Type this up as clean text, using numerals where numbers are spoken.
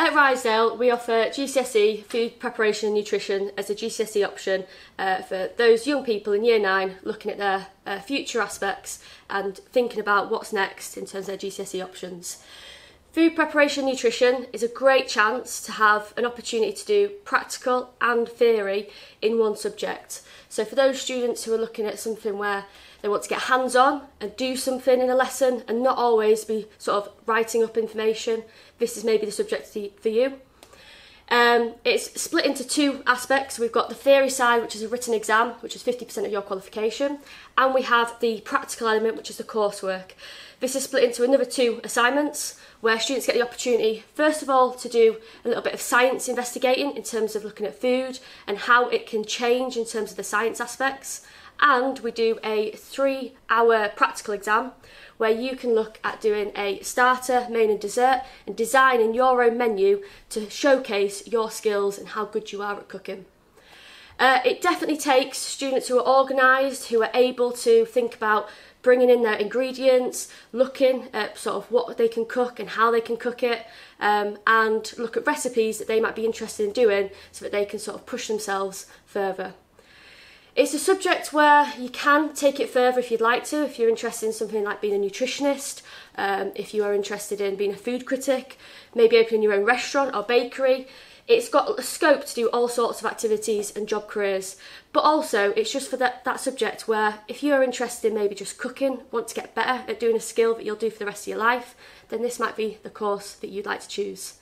at Rysdale, we offer GCSE food preparation and nutrition as a GCSE option for those young people in Year 9 looking at their future aspects and thinking about what's next in terms of their GCSE options. Food preparation and nutrition is a great chance to have an opportunity to do practical and theory in one subject. So for those students who are looking at something where they want to get hands-on and do something in a lesson and not always be sort of writing up information, this is maybe the subject for you. It's split into two aspects. We've got the theory side, which is a written exam, which is 50% of your qualification, and we have the practical element, which is the coursework. This is split into another two assignments where students get the opportunity, first of all, to do a little bit of science investigating in terms of looking at food and how it can change in terms of the science aspects. And we do a 3-hour practical exam where you can look at doing a starter, main and dessert and designing your own menu to showcase your skills and how good you are at cooking. It definitely takes students who are organised, who are able to think about bringing in their ingredients, looking at sort of what they can cook and how they can cook it, and look at recipes that they might be interested in doing so that they can sort of push themselves further. It's a subject where you can take it further if you'd like to, if you're interested in something like being a nutritionist, if you are interested in being a food critic, maybe opening your own restaurant or bakery. It's got a scope to do all sorts of activities and job careers, but also it's just for that subject where if you're interested in maybe just cooking, want to get better at doing a skill that you'll do for the rest of your life, then this might be the course that you'd like to choose.